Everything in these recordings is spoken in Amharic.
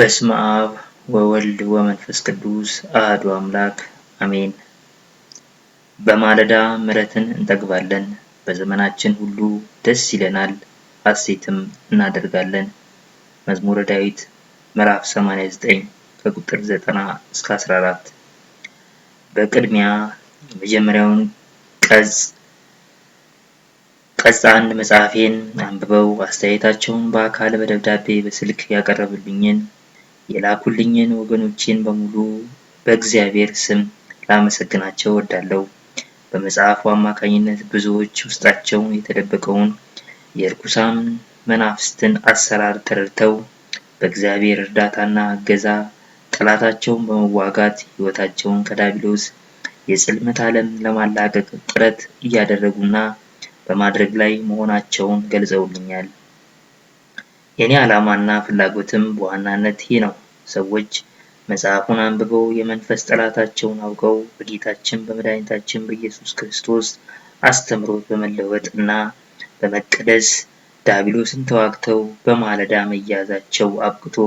በስመ አብ ወወልድ ወመንፈስ ቅዱስ አሐዱ አምላክ አሜን። በማለዳ ምሕረትን እንጠግባለን፣ በዘመናችን ሁሉ ደስ ይለናል፣ ሐሴትም እናደርጋለን። መዝሙረ ዳዊት ምዕራፍ 89 ከቁጥር 90 እስከ 14። በቅድሚያ የመጀመሪያውን ቀጽ አንድ መጽሐፌን አንብበው አስተያየታቸውን በአካል በደብዳቤ በስልክ ያቀረቡልኝን የላኩልኝን ወገኖቼን በሙሉ በእግዚአብሔር ስም ላመሰግናቸው እወዳለሁ። በመጽሐፉ አማካኝነት ብዙዎች ውስጣቸውን የተደበቀውን የርኩሳን መናፍስትን አሰራር ተረድተው በእግዚአብሔር እርዳታና እገዛ ጠላታቸውን በመዋጋት ሕይወታቸውን ከዲያብሎስ የጽልመት ዓለም ለማላቀቅ ጥረት እያደረጉና በማድረግ ላይ መሆናቸውን ገልጸውልኛል። የኔ ዓላማና ፍላጎትም በዋናነት ይህ ነው። ሰዎች መጽሐፉን አንብበው የመንፈስ ጠላታቸውን አውቀው በጌታችን በመድኃኒታችን በኢየሱስ ክርስቶስ አስተምሮት በመለወጥ እና በመቀደስ ዲያብሎስን ተዋግተው በማለዳ መያዛቸው አብቅቶ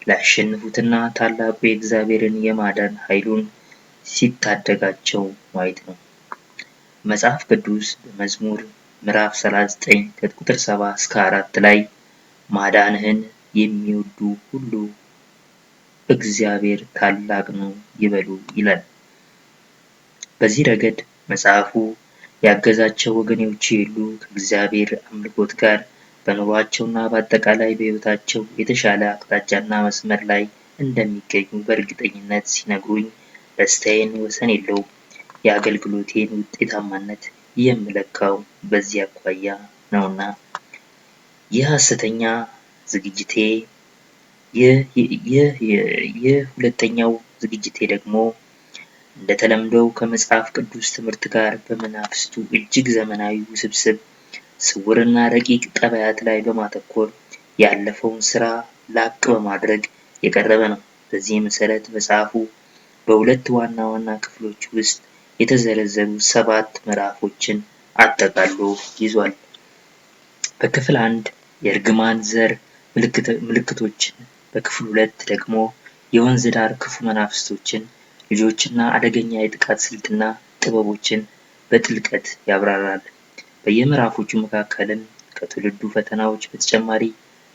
ሊያሸንፉትና ታላቁ የእግዚአብሔርን የማዳን ኃይሉን ሲታደጋቸው ማየት ነው። መጽሐፍ ቅዱስ በመዝሙር ምዕራፍ 39 ከቁጥር 7 እስከ 4 ላይ ማዳንህን የሚወዱ ሁሉ እግዚአብሔር ታላቅ ነው ይበሉ ይላል። በዚህ ረገድ መጽሐፉ ያገዛቸው ወገኖች የሉ ከእግዚአብሔር አምልኮት ጋር በኑሯቸውና በአጠቃላይ በሕይወታቸው የተሻለ አቅጣጫና መስመር ላይ እንደሚገኙ በእርግጠኝነት ሲነግሩኝ ደስታዬን ወሰን የለውም። የአገልግሎቴን ውጤታማነት የምለካው በዚህ አኳያ ነውና። ሁለተኛው ዝግጅቴ ደግሞ እንደተለመደው ከመጽሐፍ ቅዱስ ትምህርት ጋር በመናፍስቱ እጅግ ዘመናዊ፣ ውስብስብ፣ ስውርና ረቂቅ ጠባያት ላይ በማተኮር ያለፈውን ስራ ላቅ በማድረግ የቀረበ ነው። በዚህ መሰረት መጽሐፉ በሁለት ዋና ዋና ክፍሎች ውስጥ የተዘረዘሩ 7 ምዕራፎችን አጠቃሎ ይዟል። በክፍል 1 የእርግማን ዘር ምልክቶችን፣ በክፍል 2 ደግሞ የወንዝ ዳር ክፉ መናፍስቶችን ልጆችና አደገኛ የጥቃት ስልትና ጥበቦችን በጥልቀት ያብራራል። በየምዕራፎቹ መካከልም ከትውልዱ ፈተናዎች በተጨማሪ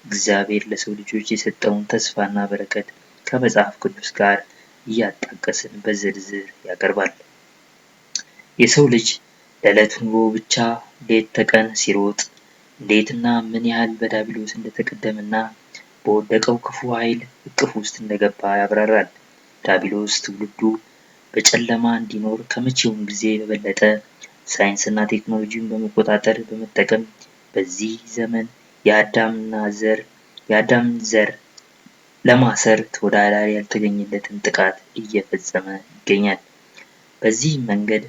እግዚአብሔር ለሰው ልጆች የሰጠውን ተስፋና በረከት ከመጽሐፍ ቅዱስ ጋር እያጣቀስን በዝርዝር ያቀርባል። የሰው ልጅ ለዕለት ኑሮ ብቻ ሌት ተቀን ሲሮጥ እንዴትና ምን ያህል በዲያብሎስ እንደተቀደመና በወደቀው ክፉ ኃይል እቅፍ ውስጥ እንደገባ ያብራራል። ዲያብሎስ ትውልዱ በጨለማ እንዲኖር ከመቼውም ጊዜ በበለጠ ሳይንስና ቴክኖሎጂን በመጠቀም በዚህ ዘመን የአዳምን ዘር ለማሰር ተወዳዳሪ ያልተገኘለትን ጥቃት እየፈጸመ ይገኛል። በዚህ መንገድ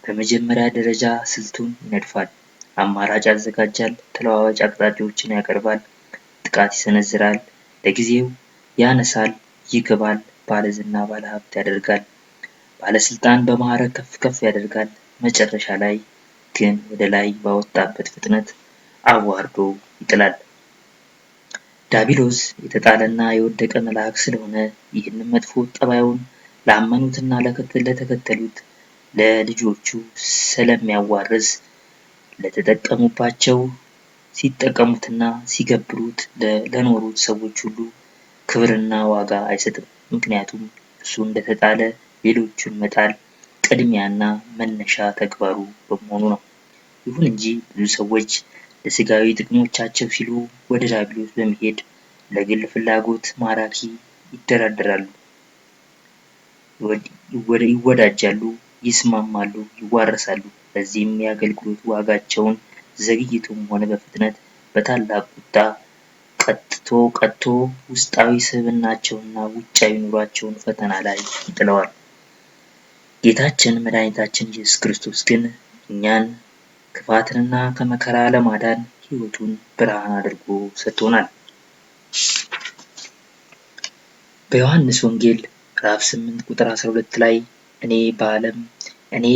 በመጀመሪያ ደረጃ ስልቱን ይነድፋል፣ አማራጭ ያዘጋጃል፣ ተለዋዋጭ አቅጣጫዎችን ያቀርባል፣ ጥቃት ይሰነዝራል፣ ለጊዜው ያነሳል፣ ይክባል፣ ባለዝና ባለሀብት ያደርጋል፣ ባለስልጣን በማዕረግ ከፍ ከፍ ያደርጋል፣ መጨረሻ ላይ ግን ወደ ላይ ባወጣበት ፍጥነት አዋርዶ ይጥላል። ዲያብሎስ የተጣለና የወደቀ መልአክ ስለሆነ ይህንን መጥፎ ጠባዩን ላመኑትና ለተከተሉት ለልጆቹ ስለሚያዋርስ ለተጠቀሙባቸው ሲጠቀሙትና ሲገብሩት ለኖሩት ሰዎች ሁሉ ክብርና ዋጋ አይሰጥም። ምክንያቱም እሱ እንደተጣለ ሌሎቹን መጣል ቅድሚያና መነሻ ተግባሩ በመሆኑ ነው። ይሁን እንጂ ብዙ ሰዎች ለስጋዊ ጥቅሞቻቸው ሲሉ ወደ ዲያብሎስ በመሄድ ለግል ፍላጎት ማራኪ ይደራደራሉ፣ ይወዳጃሉ፣ ይስማማሉ፣ ይዋረሳሉ። በዚህም የአገልግሎት ዋጋቸውን ዘግይቶም ሆነ በፍጥነት በታላቅ ቁጣ ቀጥቶ ውስጣዊ ስብዕናቸውንና ውጫዊ ኑሯቸውን ፈተና ላይ ይጥለዋል። ጌታችን መድኃኒታችን ኢየሱስ ክርስቶስ ግን እኛን ክፋትንና ከመከራ ለማዳን ሕይወቱን ብርሃን አድርጎ ሰጥቶናል። በዮሐንስ ወንጌል ምዕራፍ 8 ቁጥር 12 ላይ እኔ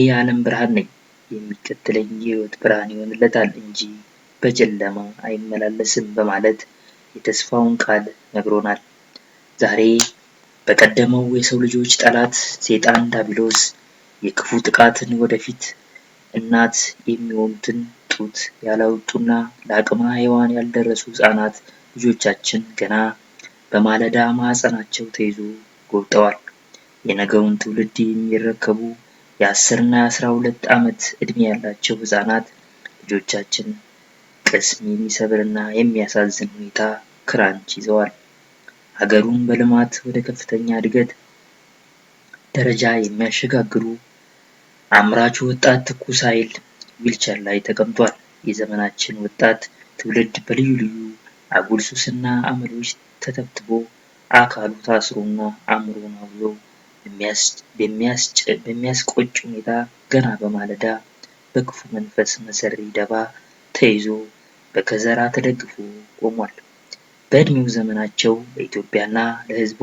የዓለም ብርሃን ነኝ፣ የሚከተለኝ የሕይወት ብርሃን ይሆንለታል እንጂ በጨለማ አይመላለስም በማለት የተስፋውን ቃል ነግሮናል። ዛሬ በቀደመው የሰው ልጆች ጠላት ሰይጣን ዲያብሎስ የክፉ ጥቃትን ወደፊት እናት የሚሆኑትን ጡት ያላወጡና ለአቅመ ሔዋን ያልደረሱ ሕፃናት ልጆቻችን ገና በማለዳ ማኅፀናቸው ተይዞ ጎብጠዋል። የነገውን ትውልድ የሚረከቡ የ10 እና የ12 ዓመት ዕድሜ ያላቸው ሕፃናት ልጆቻችን ቅስም የሚሰብርና የሚያሳዝን ሁኔታ ክራንች ይዘዋል። ሀገሩን በልማት ወደ ከፍተኛ እድገት ደረጃ የሚያሸጋግሩ አምራቹ ወጣት ትኩስ ኃይል ዊልቸር ላይ ተቀምጧል። የዘመናችን ወጣት ትውልድ በልዩ ልዩ አጉል ሱስና አመሎች ተተብትቦ አካሉ ታስሮና አእምሮን አውሎ በሚያስቆጭ ሁኔታ ገና በማለዳ በክፉ መንፈስ መሰሪ ደባ ተይዞ በከዘራ ተደግፎ ቆሟል። በዕድሜው ዘመናቸው ለኢትዮጵያና ለሕዝቧ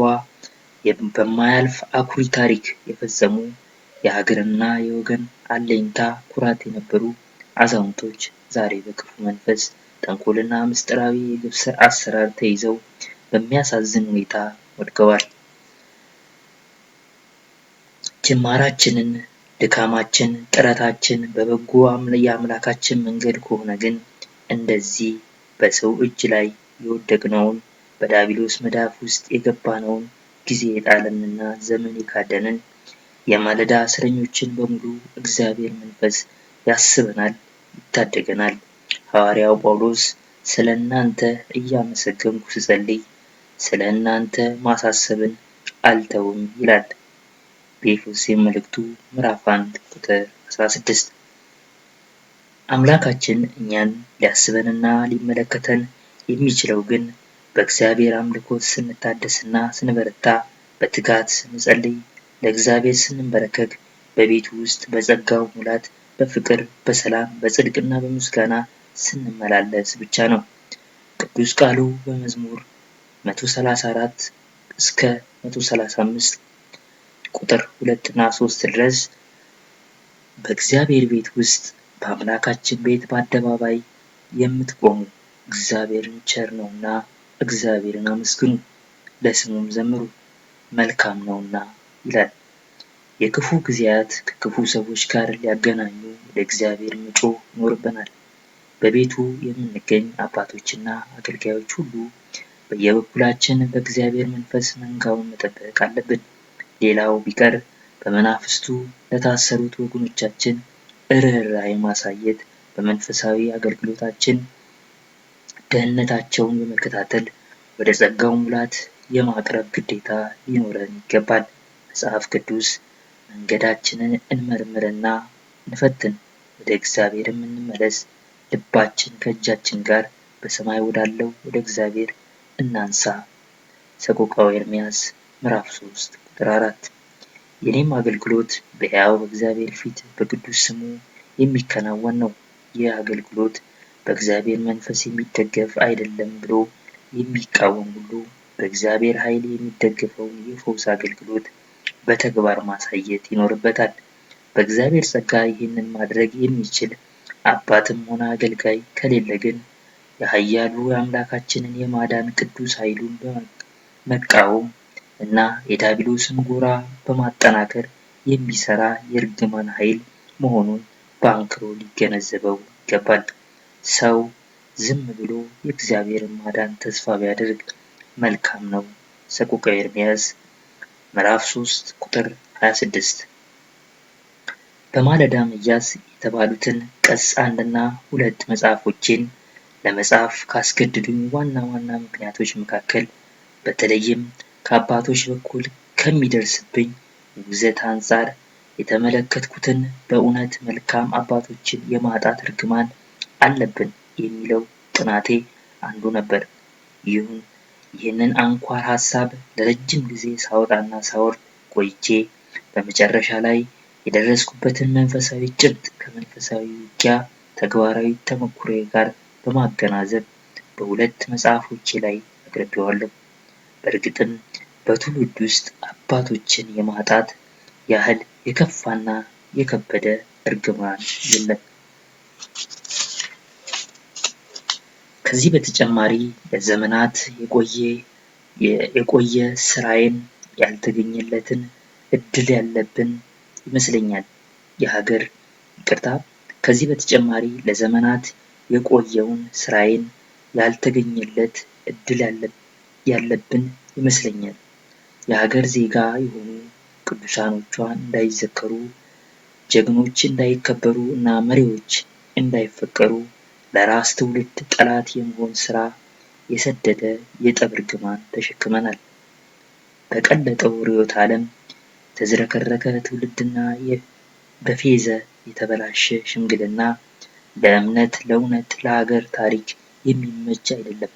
በማያልፍ አኩሪ ታሪክ የፈጸሙ የሀገርና የወገን አለኝታ ኩራት የነበሩ አዛውንቶች ዛሬ በክፉ መንፈስ ተንኮልና ምስጢራዊ የግፍ አሰራር ተይዘው በሚያሳዝን ሁኔታ ወድቀዋል። ጅማራችንን፣ ድካማችን፣ ጥረታችን በበጎ የአምላካችን መንገድ ከሆነ ግን እንደዚህ በሰው እጅ ላይ የወደቅነውን በዲያብሎስ መዳፍ ውስጥ የገባነውን ጊዜ የጣለንና ዘመን የካደንን የማለዳ እስረኞችን በሙሉ እግዚአብሔር መንፈስ ያስበናል፣ ይታደገናል። ሐዋርያው ጳውሎስ ስለ እናንተ እያመሰገንኩ ስጸልይ ስለ እናንተ ማሳሰብን አልተውም ይላል በኤፌሶን መልእክቱ ምዕራፍ 1 ቁጥር 16። አምላካችን እኛን ሊያስበንና ሊመለከተን የሚችለው ግን በእግዚአብሔር አምልኮት ስንታደስና ስንበረታ፣ በትጋት ስንጸልይ፣ ለእግዚአብሔር ስንንበረከክ፣ በቤቱ ውስጥ በጸጋው ሙላት፣ በፍቅር፣ በሰላም፣ በጽድቅና በምስጋና ስንመላለስ ብቻ ነው። ቅዱስ ቃሉ በመዝሙር 134 እስከ 135 ቁጥር 2 እና 3 ድረስ በእግዚአብሔር ቤት ውስጥ በአምላካችን ቤት በአደባባይ የምትቆሙ እግዚአብሔርን ቸር ነውና እግዚአብሔርን አመስግኑ፣ ለስሙም ዘምሩ፣ መልካም ነውና ይላል። የክፉ ጊዜያት ከክፉ ሰዎች ጋር ሊያገናኙ ወደ እግዚአብሔር መጮህ ይኖርብናል። በቤቱ የምንገኝ አባቶችና አገልጋዮች ሁሉ በየበኩላችን በእግዚአብሔር መንፈስ መንጋውን መጠበቅ አለብን። ሌላው ቢቀር በመናፍስቱ ለታሰሩት ወገኖቻችን ርኅራኄ ማሳየት፣ በመንፈሳዊ አገልግሎታችን ደህንነታቸውን በመከታተል ወደ ጸጋው ሙላት የማቅረብ ግዴታ ሊኖረን ይገባል። መጽሐፍ ቅዱስ መንገዳችንን እንመርምርና እንፈትን፣ ወደ እግዚአብሔርም እንመለስ፣ ልባችን ከእጃችን ጋር በሰማይ ወዳለው ወደ እግዚአብሔር እናንሳ። ሰቆቃወ ኤርምያስ ምዕራፍ 3 ቁጥር 4። የኔም አገልግሎት በሕያው እግዚአብሔር ፊት በቅዱስ ስሙ የሚከናወን ነው። ይህ አገልግሎት በእግዚአብሔር መንፈስ የሚደገፍ አይደለም ብሎ የሚቃወም ሁሉ በእግዚአብሔር ኃይል የሚደገፈውን የፈውስ አገልግሎት በተግባር ማሳየት ይኖርበታል። በእግዚአብሔር ጸጋ ይህንን ማድረግ የሚችል አባትም ሆነ አገልጋይ ከሌለ ግን የኃያሉ የአምላካችንን የማዳን ቅዱስ ኃይሉን በመቃወም እና የዲያብሎስን ጎራ በማጠናከር የሚሰራ የእርግማን ኃይል መሆኑን በአንክሮ ሊገነዘበው ይገባል። ሰው ዝም ብሎ የእግዚአብሔርን ማዳን ተስፋ ቢያደርግ መልካም ነው። ሰቆቃወ ኤርምያስ ምዕራፍ 3 ቁጥር 26። በማለዳ መያዝ የተባሉትን ቀጽ 1 እና 2 መጽሐፎቼን ለመጻፍ ካስገደዱኝ ዋና ዋና ምክንያቶች መካከል በተለይም ከአባቶች በኩል ከሚደርስብኝ ውግዘት አንጻር የተመለከትኩትን በእውነት መልካም አባቶችን የማጣት እርግማን አለብን የሚለው ጥናቴ አንዱ ነበር። ይህንን አንኳር ሐሳብ ለረጅም ጊዜ ሳወጣና ሳወርድ ቆይቼ በመጨረሻ ላይ የደረስኩበትን መንፈሳዊ ጭብጥ ከመንፈሳዊ ውጊያ ተግባራዊ ተሞክሮዬ ጋር በማገናዘብ በሁለት መጽሐፎቼ ላይ አቅርቤዋለሁ። በእርግጥም በትውልድ ውስጥ አባቶችን የማጣት ያህል የከፋና የከበደ እርግማን የለም። ከዚህ በተጨማሪ ለዘመናት የቆየ የቆየ ስራዬን ያልተገኘለትን እድል ያለብን ይመስለኛል። ከዚህ በተጨማሪ ለዘመናት የቆየውን ስራዬን ያልተገኘለት እድል ያለብን ይመስለኛል። የሀገር ዜጋ የሆኑ ቅዱሳኖቿ እንዳይዘከሩ፣ ጀግኖች እንዳይከበሩ እና መሪዎች እንዳይፈቀሩ ለራስ ትውልድ ጠላት የመሆን ስራ የሰደደ የጠብ እርግማን ተሸክመናል። በቀለጠው ርዕዮተ ዓለም የተዝረከረከ ትውልድና በፌዘ የተበላሸ ሽምግልና ለእምነት፣ ለእውነት፣ ለሀገር ታሪክ የሚመች አይደለም።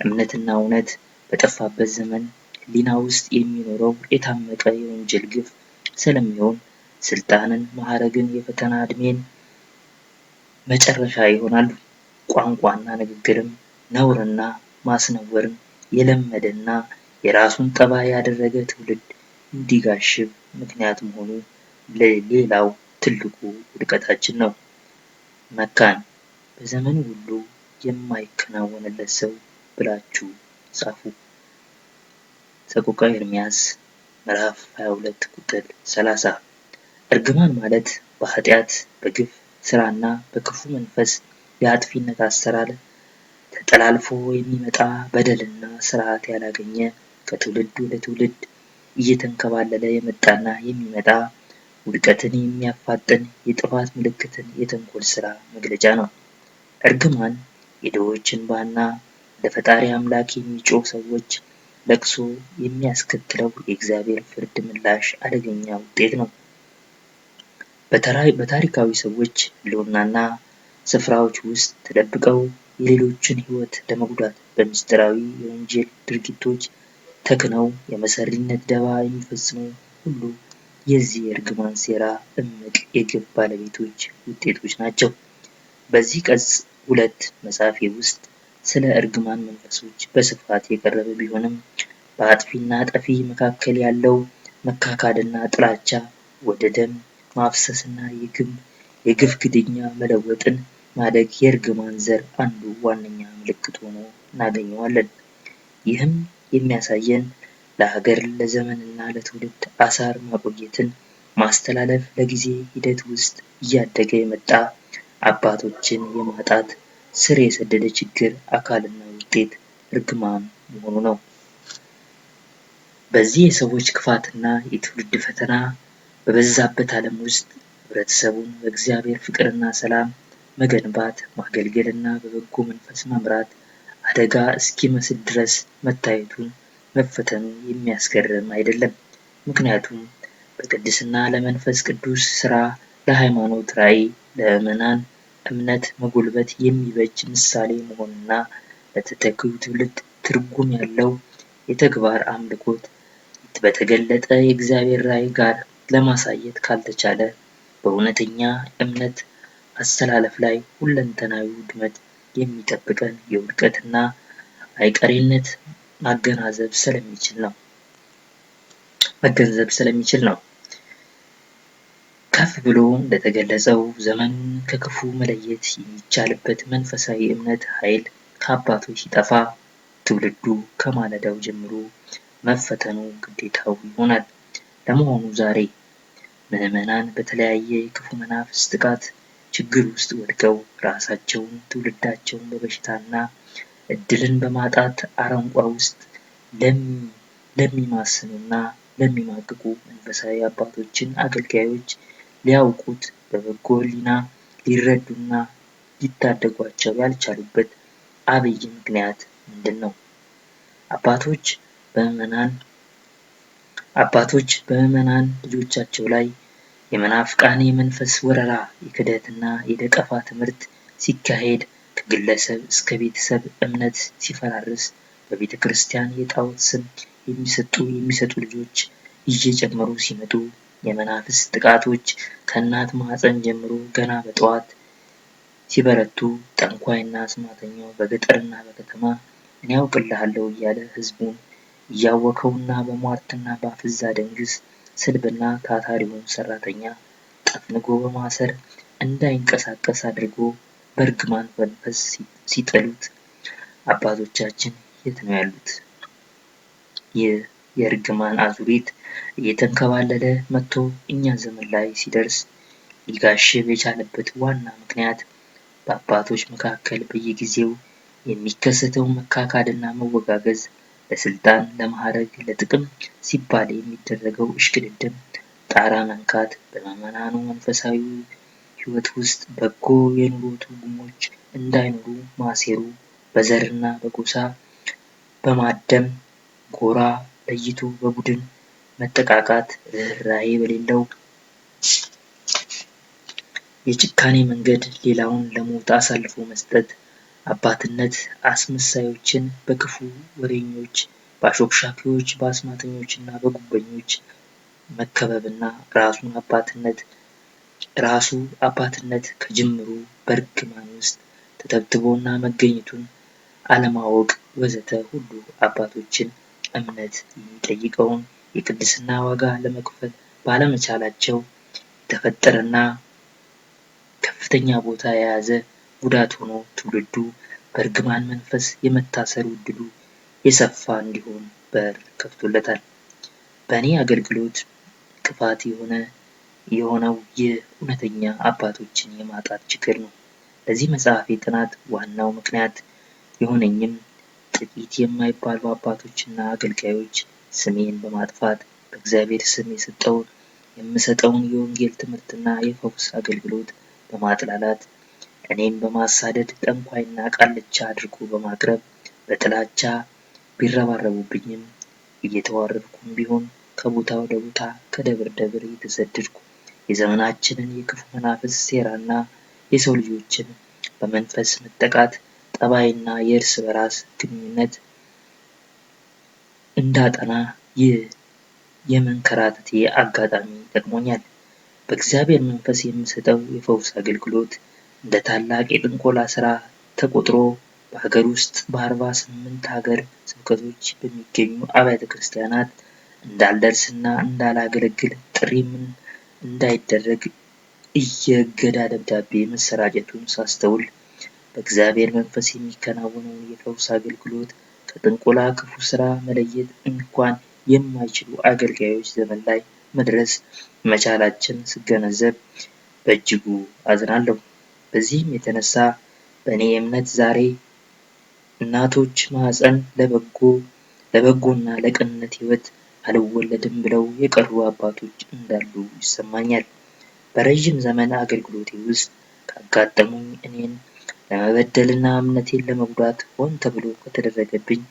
እምነትና እውነት በጠፋበት ዘመን ሕሊና ውስጥ የሚኖረው የታመቀ የወንጀል ግፍ ስለሚሆን ስልጣንን፣ ማዕረግን፣ የፈተና ዕድሜን መጨረሻ ይሆናሉ። ቋንቋና ንግግርም ነውርና ማስነወርን የለመደና የራሱን ጠባይ ያደረገ ትውልድ እንዲጋሽብ ምክንያት መሆኑ ሌላው ትልቁ ውድቀታችን ነው። መካን በዘመኑ ሁሉ የማይከናወንለት ሰው ብላችሁ ጻፉ። ሰቆቃወ ኤርምያስ ምዕራፍ 22 ቁጥር 30። እርግማን ማለት በኃጢአት በግፍ ስራና በክፉ መንፈስ የአጥፊነት አሰራር ተጠላልፎ የሚመጣ በደልና ስርዓት ያላገኘ ከትውልድ ወደ ትውልድ እየተንከባለለ የመጣና የሚመጣ ውድቀትን የሚያፋጥን የጥፋት ምልክትን የተንኮል ስራ መግለጫ ነው። እርግማን የድሆች እንባና ለፈጣሪ አምላክ የሚጮህ ሰዎች ለቅሶ የሚያስከትለው የእግዚአብሔር ፍርድ ምላሽ አደገኛ ውጤት ነው። በታሪካዊ ሰዎች ሕልውናና ስፍራዎች ውስጥ ተደብቀው የሌሎችን ሕይወት ለመጉዳት በምስጢራዊ የወንጀል ድርጊቶች ተክነው የመሰሪነት ደባ የሚፈጽሙ ሁሉ የዚህ የእርግማን ሴራ እምቅ የግፍ ባለቤቶች ውጤቶች ናቸው። በዚህ ቅጽ 2 መጽሐፌ ውስጥ ስለ እርግማን መንፈሶች በስፋት የቀረበ ቢሆንም በአጥፊና ጠፊ መካከል ያለው መካካድና ጥላቻ ወደ ደም ማፍሰስና የግፍ ግድያ መለወጥን ማደግ የእርግማን ዘር አንዱ ዋነኛ ምልክት ሆኖ እናገኘዋለን። ይህም የሚያሳየን ለሀገር ለዘመንና ለትውልድ አሳር ማቆየትን ማስተላለፍ ለጊዜ ሂደት ውስጥ እያደገ የመጣ አባቶችን የማጣት ስር የሰደደ ችግር አካልና ውጤት እርግማን መሆኑ ነው። በዚህ የሰዎች ክፋትና የትውልድ ፈተና በበዛበት ዓለም ውስጥ ህብረተሰቡን በእግዚአብሔር ፍቅርና ሰላም መገንባት፣ ማገልገልና በበጎ መንፈስ መምራት አደጋ እስኪመስል ድረስ መፈተኑ የሚያስገርም አይደለም። ምክንያቱም በቅድስና ለመንፈስ ቅዱስ ሥራ፣ ለሃይማኖት ራዕይ፣ ለምዕመናን እምነት መጎልበት የሚበጅ ምሳሌ መሆንና ለተተኪው ትውልድ ትርጉም ያለው የተግባር አምልኮት በተገለጠ የእግዚአብሔር ራዕይ ጋር ለማሳየት ካልተቻለ በእውነተኛ እምነት አስተላለፍ ላይ ሁለንተናዊ ውድመት የሚጠብቀን የውድቀትና አይቀሬነት መገንዘብ ስለሚችል ነው። ከፍ ብሎ እንደተገለጸው ዘመኑን ከክፉ መለየት የሚቻልበት መንፈሳዊ እምነት ኃይል ከአባቶች ሲጠፋ ትውልዱ ከማለዳው ጀምሮ መፈተኑ ግዴታው ይሆናል። ለመሆኑ ዛሬ ምዕመናን በተለያየ የክፉ መናፍስት ጥቃት ችግር ውስጥ ወድቀው ራሳቸውን፣ ትውልዳቸውን በበሽታና እድልን በማጣት አረንቋ ውስጥ ለሚማስኑና ለሚማቅቁ መንፈሳዊ አባቶችን አገልጋዮች ሊያውቁት በበጎ ሕሊና ሊረዱና ሊታደጓቸው ያልቻሉበት አብይ ምክንያት ምንድን ነው? አባቶች በምዕመናን ልጆቻቸው ላይ የመናፍቃን የመንፈስ ወረራ፣ የክህደትና የነቀፋ ትምህርት ሲካሄድ፣ ከግለሰብ እስከ ቤተሰብ እምነት ሲፈራርስ፣ በቤተ ክርስቲያን የጣዖት ስም የሚሰጡ ልጆች እየጨመሩ ሲመጡ፣ የመናፍስት ጥቃቶች ከእናት ማህፀን ጀምሮ ገና በጠዋት ሲበረቱ፣ ጠንቋይና አስማተኛው በገጠርና በከተማ እኔ አውቅልሃለሁ እያለ ህዝቡን እያወከውና በሟርትና በአፍዛ ደንግስ ስድብና ታታሪውን ሰራተኛ ጠፍንጎ በማሰር እንዳይንቀሳቀስ አድርጎ በእርግማን መንፈስ ሲጥሉት አባቶቻችን የት ነው ያሉት? ይህ የእርግማን አዙሪት እየተንከባለለ መጥቶ እኛ ዘመን ላይ ሲደርስ ሊጋሽብ የቻለበት ዋና ምክንያት በአባቶች መካከል በየጊዜው የሚከሰተው መካካድና መወጋገዝ፣ ለስልጣን፣ ለማዕረግ፣ ለጥቅም ሲባል የሚደረገው እሽቅድድም ጣራ መንካት፣ በምዕመናኑ መንፈሳዊ ሕይወት ውስጥ በጎ የኑሮ ትርጉሞች እንዳይኖሩ ማሴሩ፣ በዘርና በጎሳ በማደም ጎራ ለይቶ በቡድን መጠቃቃት፣ ርኅራኄ በሌለው የጭካኔ መንገድ ሌላውን ለሞት አሳልፎ መስጠት፣ አባትነት አስመሳዮችን በክፉ ወሬኞች፣ በአሾክሻኪዎች፣ በአስማተኞችና በጉበኞች መከበብና ራሱ አባትነት ከጅምሩ በእርግማን ውስጥ ተተብትቦና መገኘቱን አለማወቅ ወዘተ ሁሉ አባቶችን እምነት የሚጠይቀውን የቅድስና ዋጋ ለመክፈል ባለመቻላቸው የተፈጠረና ከፍተኛ ቦታ የያዘ ጉዳት ሆኖ ትውልዱ በእርግማን መንፈስ የመታሰሩ ዕድሉ የሰፋ እንዲሆን በር ከፍቶለታል። በእኔ አገልግሎት እንቅፋት የሆነው ይህ እውነተኛ አባቶችን የማጣት ችግር ነው። ለዚህ መጽሐፌ ጥናት ዋናው ምክንያት የሆነኝም ጥቂት የማይባሉ አባቶችና አገልጋዮች ስሜን በማጥፋት በእግዚአብሔር ስም የምሰጠውን የወንጌል ትምህርትና የፈውስ አገልግሎት በማጥላላት እኔን በማሳደድ ጠንቋይና ቃልቻ አድርጎ በማቅረብ በጥላቻ ቢረባረቡብኝም እየተዋረድኩም ቢሆን ከቦታ ወደ ቦታ ከደብር ደብር እየተሰደድኩ የዘመናችንን የክፉ መናፍስት ሴራና የሰው ልጆችን በመንፈስ መጠቃት ጠባይና የእርስ በራስ ግንኙነት እንዳጠና ይህ የመንከራተቴ አጋጣሚ ጠቅሞኛል። በእግዚአብሔር መንፈስ የምሰጠው የፈውስ አገልግሎት እንደ ታላቅ የጥንቆላ ሥራ ተቆጥሮ በሀገር ውስጥ በ48 ሀገረ ስብከቶች በሚገኙ አብያተ ክርስቲያናት እንዳልደርስና እንዳላገለግል ጥሪም እንዳይደረግ የእገዳ ደብዳቤ መሰራጨቱን ሳስተውል በእግዚአብሔር መንፈስ የሚከናወነውን የፈውስ አገልግሎት ከጥንቆላ ክፉ ሥራ መለየት እንኳን የማይችሉ አገልጋዮች ዘመን ላይ መድረስ መቻላችን ስገነዘብ በእጅጉ አዝናለሁ። በዚህም የተነሳ በእኔ እምነት ዛሬ እናቶች ማኅፀን ለበጎና ለቅንነት ሕይወት አልወለድም ብለው የቀሩ አባቶች እንዳሉ ይሰማኛል። በረዥም ዘመን አገልግሎቴ ውስጥ ካጋጠሙኝ እኔን ለመበደልና እምነቴን ለመጉዳት ሆን ተብሎ ከተደረገብኝ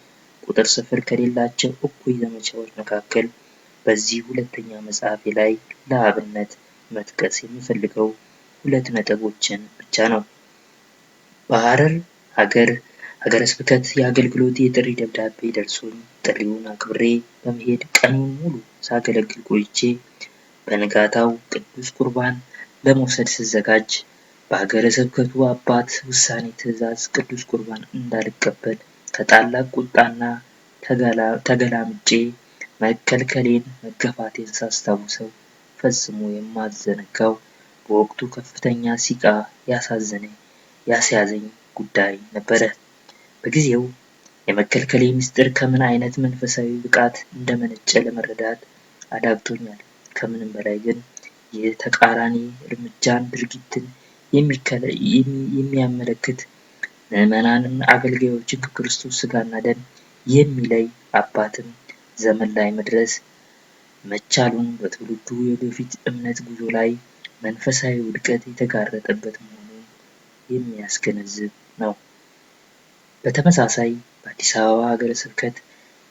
ቁጥር ስፍር ከሌላቸው እኩይ ዘመቻዎች መካከል በዚህ ሁለተኛ መጽሐፌ ላይ ለአብነት መጥቀስ የምፈልገው 2 ነጥቦችን ብቻ ነው። በሐረር ሀገረ ስብከት የአገልግሎት የጥሪ ደብዳቤ ደርሶኝ ጥሪውን አክብሬ በመሄድ ቀኑን ሙሉ ሳገለግል ቆይቼ በንጋታው ቅዱስ ቁርባን ለመውሰድ ስዘጋጅ በሀገረ ስብከቱ አባት ውሳኔ ትእዛዝ ቅዱስ ቁርባን እንዳልቀበል ከታላቅ ቁጣና ተገላምጬ መከልከሌን መገፋቴን ሳስታውሰው ፈጽሞ የማልዘነጋው በወቅቱ ከፍተኛ ሲቃ ያስያዘኝ ጉዳይ ነበረ። በጊዜው የመከልከሌ ምስጢር ከምን አይነት መንፈሳዊ ብቃት እንደመነጨ ለመረዳት አዳግቶኛል። ከምንም በላይ ግን ይህ ተቃራኒ እርምጃን ድርጊትን የሚያመለክት ምዕመናንን አገልጋዮችን ከክርስቶስ ሥጋና ደም የሚለይ አባትም ዘመን ላይ መድረስ መቻሉን በትውልዱ የወደፊት እምነት ጉዞ ላይ መንፈሳዊ ውድቀት የተጋረጠበት መሆኑን የሚያስገነዝብ ነው። በተመሳሳይ በአዲስ አበባ ሀገረ ስብከት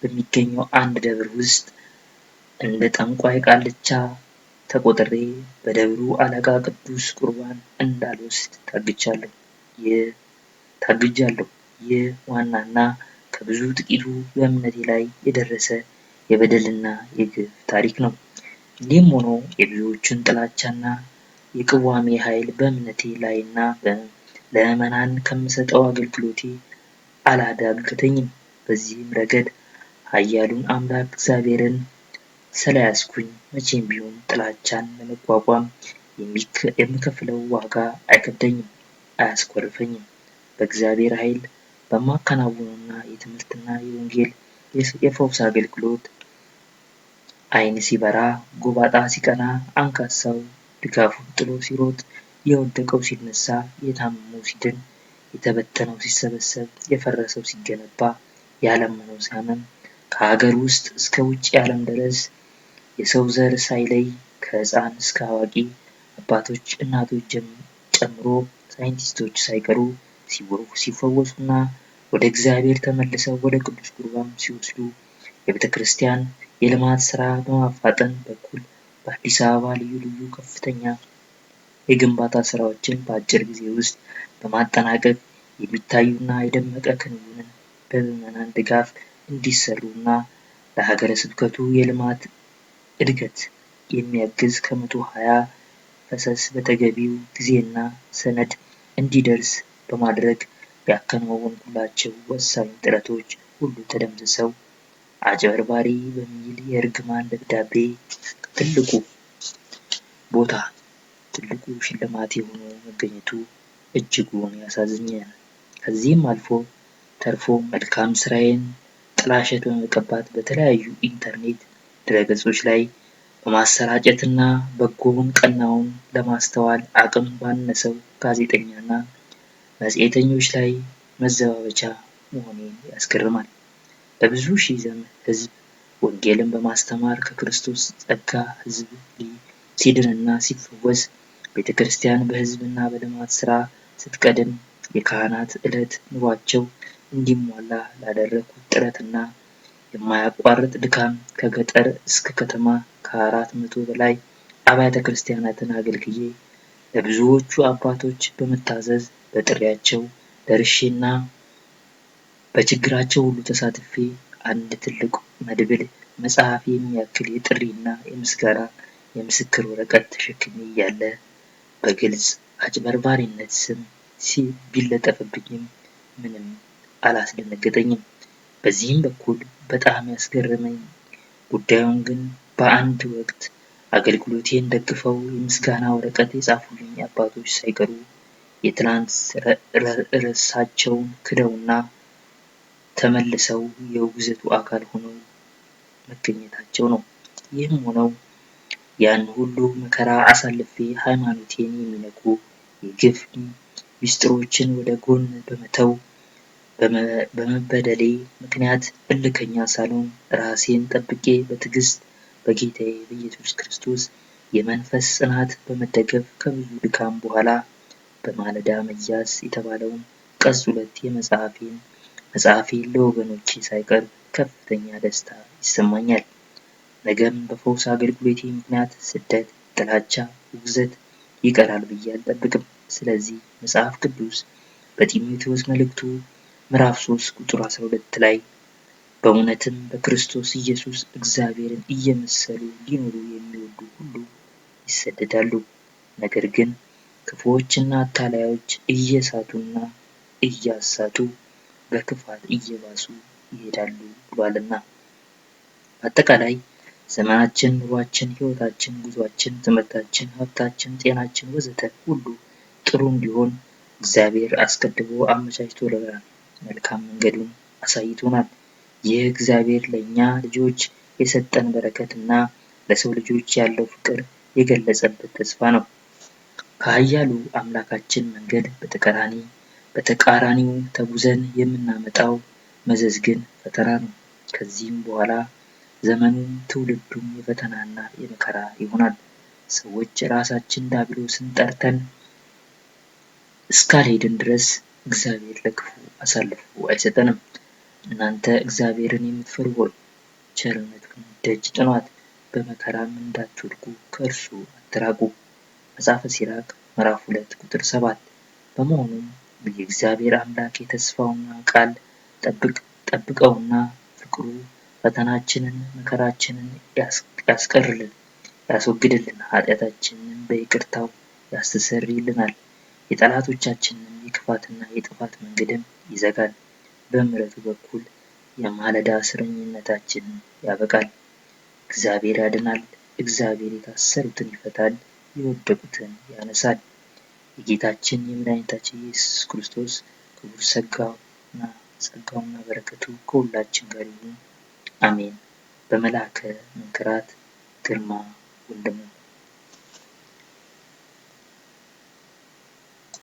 በሚገኘው አንድ ደብር ውስጥ እንደ ጠንቋይ ቃልቻ ተቆጥሬ በደብሩ አለቃ ቅዱስ ቁርባን እንዳልወስድ ታግጃለሁ። ይህ ዋናና ከብዙ ጥቂቱ በእምነቴ ላይ የደረሰ የበደልና የግፍ ታሪክ ነው። እንዲህም ሆኖ የብዙዎችን ጥላቻና የቅዋሜ ኃይል በእምነቴ ላይና ለምዕመናን ከምሰጠው አገልግሎቴ አላዳገተኝም። በዚህም ረገድ ኃያሉን አምላክ እግዚአብሔርን ስለያዝኩኝ መቼም ቢሆን ጥላቻን ለመቋቋም የምከፍለው ዋጋ አይከብደኝም፣ አያስኮርፈኝም። በእግዚአብሔር ኃይል በማከናውነውና የትምህርትና የወንጌል የፈውስ አገልግሎት፣ ዓይን ሲበራ፣ ጎባጣ ሲቀና፣ አንካሳው ድጋፉን ጥሎ ሲሮጥ፣ የወደቀው ሲነሳ፣ የታመመው ሲድን፣ የተበተነው ሲሰበሰብ፣ የፈረሰው ሲገነባ፣ ያለመነው ሲያምን፣ ከሀገር ውስጥ እስከ ውጭ ዓለም ድረስ የሰው ዘር ሳይለይ ከሕፃን እስከ አዋቂ አባቶች እናቶች ጨምሮ ሳይንቲስቶች ሳይቀሩ ሲፈወሱና ወደ እግዚአብሔር ተመልሰው ወደ ቅዱስ ቁርባን ሲወስዱ የቤተ ክርስቲያን የልማት ሥራ በማፋጠን በኩል በአዲስ አበባ ልዩ ልዩ ከፍተኛ የግንባታ ሥራዎችን በአጭር ጊዜ ውስጥ በማጠናቀቅ የሚታዩና የደመቀ ክንውንን በምዕመናን ድጋፍ እንዲሰሩና ለሀገረ ስብከቱ የልማት እድገት የሚያግዝ ከ120 ፈሰስ በተገቢው ጊዜና ሰነድ እንዲደርስ በማድረግ ያከናወንኩላቸው ወሳኝ ጥረቶች ሁሉ ተደምስሰው አጭበርባሪ በሚል የእርግማን ደብዳቤ ትልቁ ሽልማት ሆኖ መገኘቱ እጅጉን ያሳዝኛል። ከዚህም አልፎ ተርፎ መልካም ስራዬን ጥላሸት በመቀባት በተለያዩ ኢንተርኔት ድረገጾች ላይ በማሰራጨትና በጎውን ቀናውን ለማስተዋል አቅም ባነሰው ጋዜጠኛና መጽሔተኞች ላይ መዘባበቻ መሆኔ ያስገርማል። ለብዙ ሺህ ዘመን ሕዝብ ወንጌልን በማስተማር ከክርስቶስ ጸጋ ሕዝብ ሲድንና ሲፈወስ ቤተ ክርስቲያን በሕዝብና በልማት ሥራ ስትቀድም የካህናት ዕለት ኑሯቸው እንዲሟላ ላደረኩት ጥረትና የማያቋርጥ ድካም ከገጠር እስከ ከተማ ከ400 በላይ አብያተ ክርስቲያናትን አገልግዬ ለብዙዎቹ አባቶች በመታዘዝ በጥሪያቸው ደርሼና በችግራቸው ሁሉ ተሳትፌ አንድ ትልቅ መድብል መጽሐፍ የሚያክል የጥሪና የምስጋና የምስክር ወረቀት ተሸክሜ እያለ በግልጽ አጭበርባሪነት ስም ቢለጠፍብኝም ምንም አላስደነገጠኝም። በዚህም በኩል በጣም ያስገረመኝ ጉዳዩን ግን በአንድ ወቅት አገልግሎቴን ደግፈው የምስጋና ወረቀት የጻፉልኝ አባቶች ሳይቀሩ የትናንት ርዕሳቸውን ክደውና ተመልሰው የውግዘቱ አካል ሆነው መገኘታቸው ነው። ይህም ሆነው ያን ሁሉ መከራ አሳልፌ ሃይማኖቴን የሚነኩ የግፍ ምስጢሮችን ወደ ጎን በመተው በመበደሌ ምክንያት እልከኛ ሳልሆን ራሴን ጠብቄ በትዕግስት በጌታዬ በኢየሱስ ክርስቶስ የመንፈስ ጽናት በመደገፍ ከብዙ ድካም በኋላ በማለዳ መያዝ የተባለውን ቀጽ 2 መጽሐፌን ለወገኖቼ ሳይቀር ከፍተኛ ደስታ ይሰማኛል። ነገም በፈውስ አገልግሎቴ ምክንያት ስደት፣ ጥላቻ፣ ውግዘት ይቀራል ብዬ አልጠብቅም። ስለዚህ መጽሐፍ ቅዱስ በጢሞቴዎስ መልእክቱ ምዕራፍ 3 ቁጥር 12 ላይ በእውነትም በክርስቶስ ኢየሱስ እግዚአብሔርን እየመሰሉ ሊኖሩ የሚወዱ ሁሉ ይሰደዳሉ፣ ነገር ግን ክፉዎችና አታላዮች እየሳቱና እያሳቱ በክፋት እየባሱ ይሄዳሉ ብሏልና። በአጠቃላይ ዘመናችን፣ ኑሯችን፣ ሕይወታችን፣ ጉዟችን፣ ትምህርታችን፣ ሀብታችን፣ ጤናችን ወዘተ ሁሉ ጥሩ እንዲሆን እግዚአብሔር አስቀድሞ አመቻችቶልናል። መልካም መንገዱን አሳይቶናል። ይህ እግዚአብሔር ለእኛ ልጆች የሰጠን በረከትና ለሰው ልጆች ያለው ፍቅር የገለጸበት ተስፋ ነው። ከኃያሉ አምላካችን መንገድ በተቃራኒው ተጉዘን የምናመጣው መዘዝ ግን ፈተና ነው። ከዚህም በኋላ ዘመኑም ትውልዱም የፈተናና የመከራ ይሆናል። ሰዎች ራሳችን ዲያብሎስን ጠርተን እስካልሄድን ድረስ እግዚአብሔር ለክፉ አሳልፎ አይሰጠንም። እናንተ እግዚአብሔርን የምትፈሩ ሆይ ቸርነቱን ደጅ ጥኗት፣ በመከራም እንዳትወድቁ ከእርሱ አትራቁ። መጽሐፈ ሲራክ ምዕራፍ 2 ቁጥር 7። በመሆኑም የእግዚአብሔር አምላክ የተስፋውና ቃል ጠብቀውና ፍቅሩ ፈተናችንን መከራችንን ያስወግድልን፣ ኃጢአታችንን በይቅርታው ያስተሰርይልናል፣ የጠላቶቻችንን የክፋትና የጥፋት መንገድም ይዘጋል። በምሕረቱ በኩል የማለዳ እስረኝነታችንን ያበቃል። እግዚአብሔር ያድናል። እግዚአብሔር የታሰሩትን ይፈታል፣ የወደቁትን ያነሳል። የጌታችን የመድኃኒታችን ኢየሱስ ክርስቶስ ክቡር ጸጋውና በረከቱ ከሁላችን ጋር ይሁን። አሜን። በመልአከ መንክራት ግርማ ወልደሙ